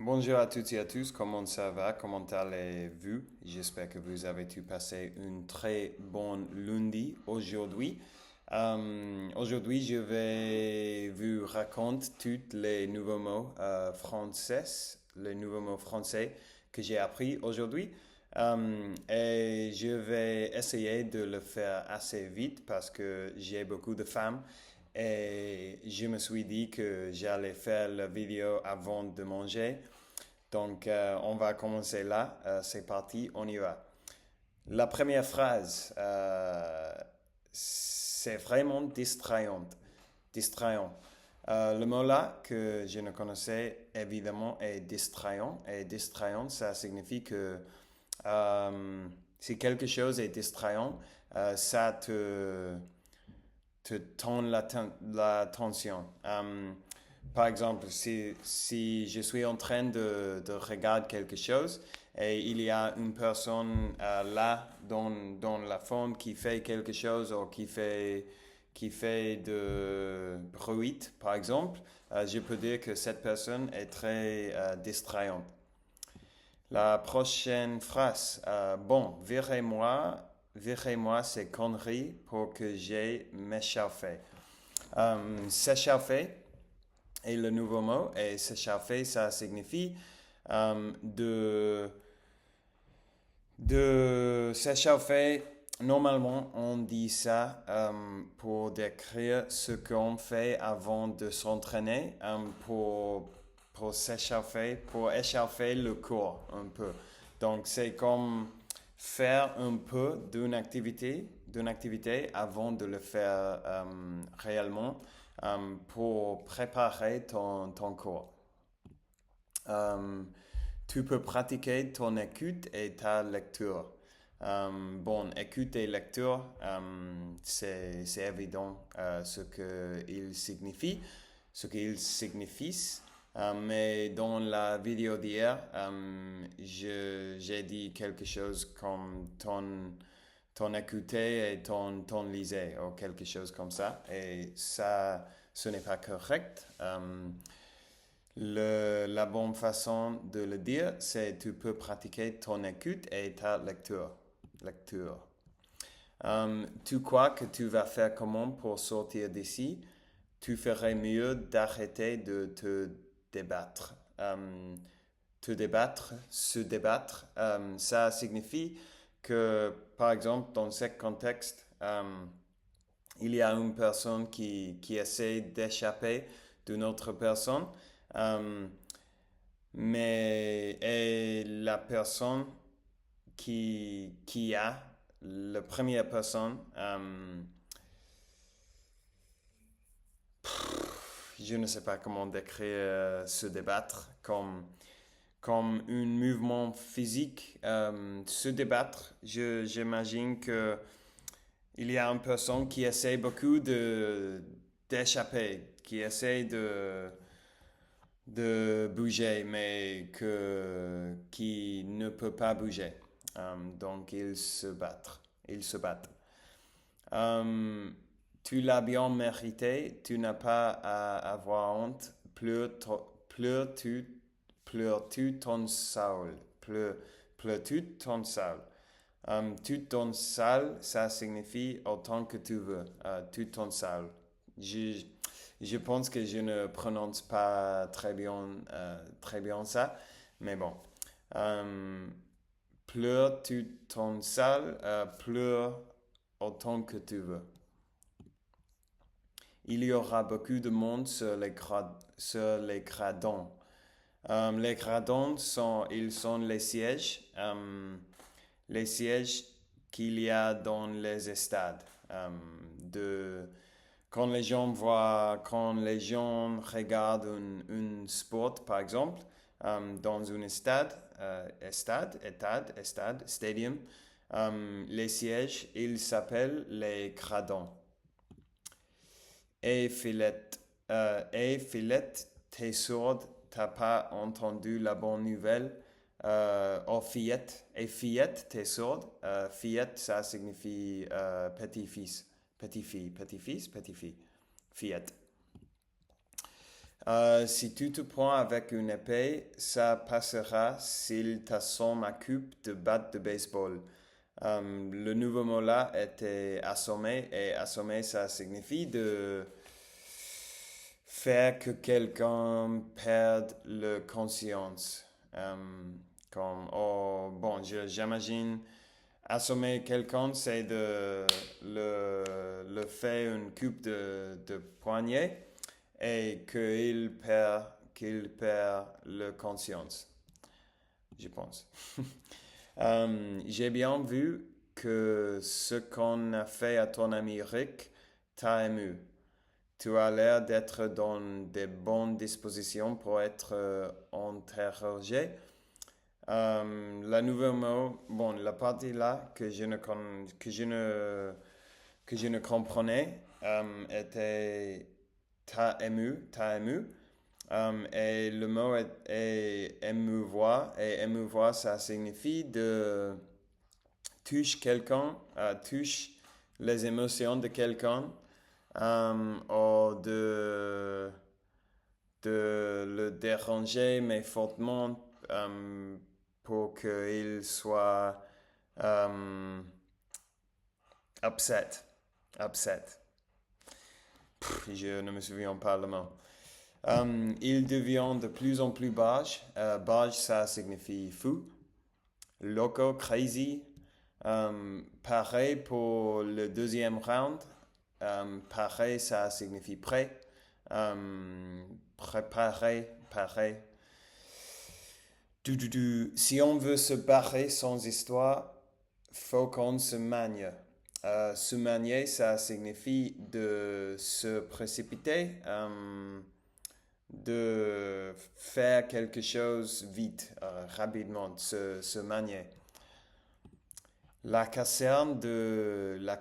Bonjour à toutes et à tous, comment ça va? Comment allez-vous? J'espère que vous avez tous passé une très bonne lundi aujourd'hui. Aujourd'hui, je vais vous raconter tous les nouveaux mots français, les nouveaux mots français que j'ai appris aujourd'hui. Et je vais essayer de le faire assez vite parce que j'ai beaucoup de femmes et je me suis dit que j'allais faire la vidéo avant de manger. Donc, on va commencer là. C'est parti, on y va. La première phrase, c'est vraiment distrayante. Distrayant. Le mot là que je ne connaissais évidemment est distrayant. Et distrayant, ça signifie que si quelque chose est distrayant, ça te tend l'attention. Par exemple, si je suis en train de regarder quelque chose et il y a une personne là dans la fond qui fait quelque chose ou qui fait de bruit, par exemple, je peux dire que cette personne est très distrayante. La prochaine phrase, bon, virez-moi ces conneries pour que j'aille m'échauffer. S'échauffer est le nouveau mot et s'échauffer, ça signifie de s'échauffer. Normalement, on dit ça pour décrire ce qu'on fait avant de s'entraîner, pour s'échauffer, pour échauffer le corps un peu. Donc, c'est comme faire un peu d'une activité avant de le faire réellement pour préparer ton corps. Euh, Tu peux pratiquer ton écoute et ta lecture. Bon, écoute et lecture, c'est évident ce qu'ils signifient. Mais dans la vidéo d'hier, j'ai dit quelque chose comme ton écouter et ton liser, ou quelque chose comme ça. Et ça, ce n'est pas correct. La bonne façon de le dire, c'est tu peux pratiquer ton écoute et ta lecture. Tu crois que tu vas faire comment pour sortir d'ici? Tu ferais mieux d'arrêter de te débattre. Se débattre, ça signifie que, par exemple, dans ce contexte, il y a une personne qui essaie d'échapper d'une autre personne, euh, mais et la personne qui a, la première personne, je ne sais pas comment décrire se débattre comme un mouvement physique. Se débattre, j'imagine que il y a une personne qui essaie beaucoup d'échapper, qui essaie de bouger, mais qui ne peut pas bouger. Donc, ils se battent. Ils se battent. Euh, Tu l'as bien mérité, tu n'as pas à avoir honte. Pleures-tu, pleures-tu ton saule. Pleures-tu ton saule. Tu ton sale, ça signifie autant que tu veux. Tu ton sale. Je, je pense que je ne prononce pas très bien ça, mais bon. Euh, Pleure tu ton sale, pleure autant que tu veux. Il y aura beaucoup de monde sur les gradons. Les gradons ils sont les sièges qu'il y a dans les stades. Quand les gens regardent un sport, par exemple, dans un stadium, les sièges, ils s'appellent les gradons. Et Philette, t'es sourde, t'as pas entendu la bonne nouvelle. Oh, fillette. Et fillette, t'es sourde. Fillette, ça signifie petit-fils. Petit-fille, petit-fils, petit-fille. Fillette. Si tu te prends avec une épée, ça passera s'il t'assomme à coupe de batte de baseball. Le nouveau mot là était assommer et assommer ça signifie de faire que quelqu'un perde la conscience. Comme, oh, bon, j'imagine assommer quelqu'un, c'est de le faire une coupe de poignet et qu'il perd la conscience, je pense. J'ai bien vu que ce qu'on a fait à ton ami Rick t'a ému. Tu as l'air d'être dans de bonnes dispositions pour être interrogé. La nouvelle mot, bon, la partie là que je ne comprenais était t'as ému. Et le mot est émouvoir. Et émouvoir, ça signifie de toucher quelqu'un, touche les émotions de quelqu'un, ou de le déranger, mais fortement, pour qu'il soit upset. Upset. Je ne me souviens pas le mot. Il devient de plus en plus barge. Barge, ça signifie fou. Loco, crazy. Pareil pour le deuxième round. Pareil, ça signifie prêt. Préparé, pareil. Si on veut se barrer sans histoire, faut qu'on se manie. Se manier, ça signifie de se précipiter, de faire quelque chose vite, rapidement, se manier. La caserne de la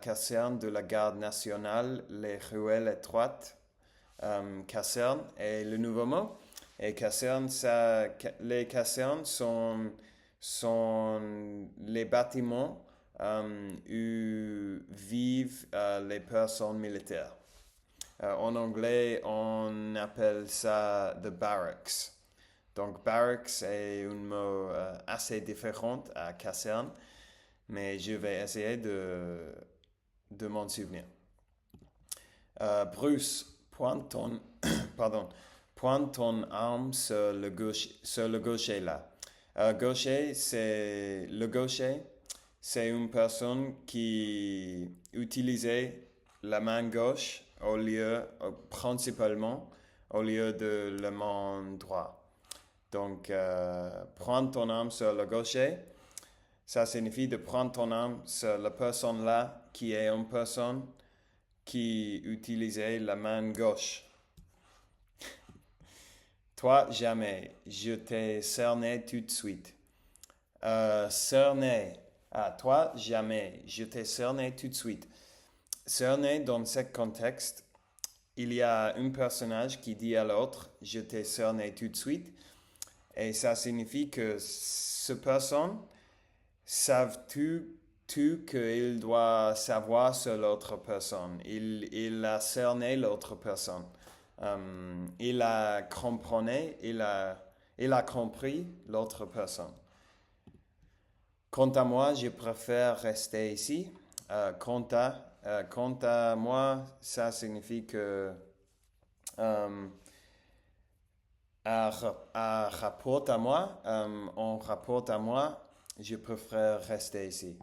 garde nationale, les ruelles étroites, caserne est le nouveau mot. Et caserne, les casernes sont les bâtiments où vivent les personnes militaires. En anglais, on appelle ça the barracks. Donc, barracks est un mot assez différent à caserne, mais je vais essayer de m'en souvenir. Bruce, pointe ton arme sur le gaucher là. Le gaucher, c'est une personne qui utilisait la main gauche principalement au lieu de la main droite. Donc, prendre ton arme sur le gaucher, ça signifie de prendre ton arme sur la personne là qui est une personne qui utilisait la main gauche. Toi, jamais. Je t'ai cerné tout de suite. Cerné. Toi, jamais. Je t'ai cerné tout de suite. Cerné, dans ce contexte, il y a un personnage qui dit à l'autre, je t'ai cerné tout de suite. Et ça signifie que ce personne savent tout qu'il doit savoir sur l'autre personne. Il a cerné l'autre personne. Il a compris l'autre personne. Quant à moi, je préfère rester ici. Quant à moi, ça signifie que en rapport à moi, je préfère rester ici.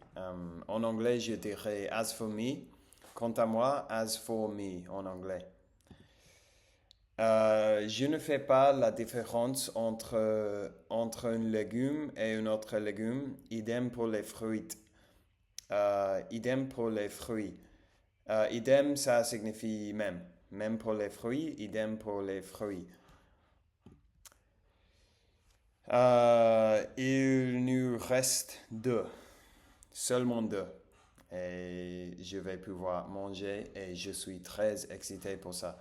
En anglais, je dirais as for me. Quant à moi, as for me en anglais. Je ne fais pas la différence entre un légume et un autre légume. Idem pour les fruits. Idem pour les fruits. Idem, ça signifie même. Même pour les fruits, idem pour les fruits. Il nous reste seulement deux. Et je vais pouvoir manger et je suis très excité pour ça.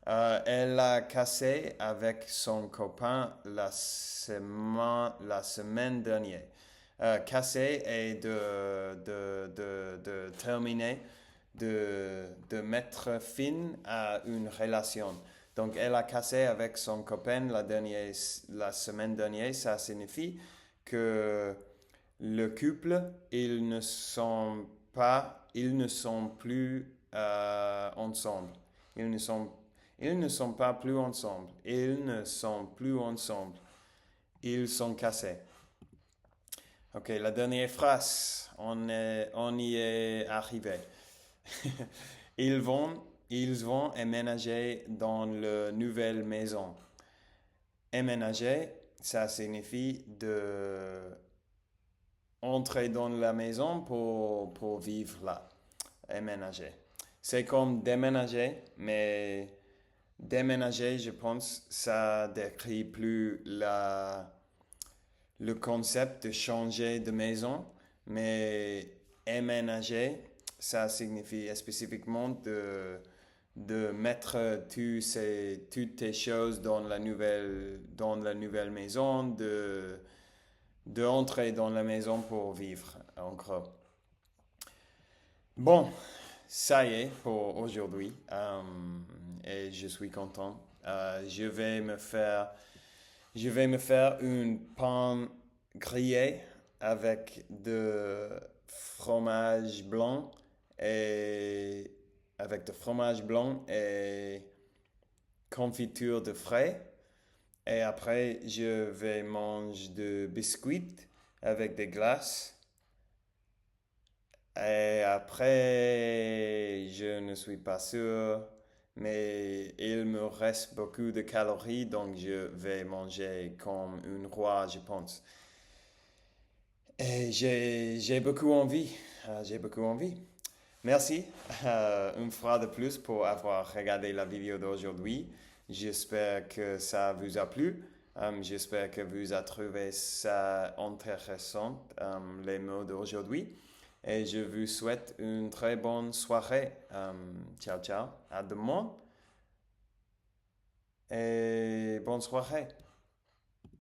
Elle a cassé avec son copain la semaine dernière. Casser est de terminer, de mettre fin à une relation. Donc, elle a cassé avec son copain la semaine dernière. Ça signifie que le couple, ils ne sont plus ensemble. Ils ne sont pas plus ensemble. Ils ne sont plus ensemble. Ils sont cassés. Ok, la dernière phrase, on y est arrivé. Ils vont emménager dans la nouvelle maison. Emménager, ça signifie de entrer dans la maison pour vivre là. Emménager. C'est comme déménager, mais déménager, je pense, ça décrit plus le concept de changer de maison, mais emménager, ça signifie spécifiquement de mettre toutes tes choses dans la nouvelle maison, de entrer dans la maison pour vivre, en gros. Bon, ça y est pour aujourd'hui, et je suis content. Je vais me faire une pain grillée avec de fromage blanc et confiture de frais. Et après, je vais manger des biscuits avec des glaces. Et après, je ne suis pas sûr, mais il me reste beaucoup de calories, donc je vais manger comme un roi, je pense. Et j'ai beaucoup envie, j'ai beaucoup envie. Merci une fois de plus pour avoir regardé la vidéo d'aujourd'hui. J'espère que ça vous a plu. J'espère que vous avez trouvé ça intéressant, les mots d'aujourd'hui. Et je vous souhaite une très bonne soirée. Ciao, ciao. À demain. Et bonne soirée.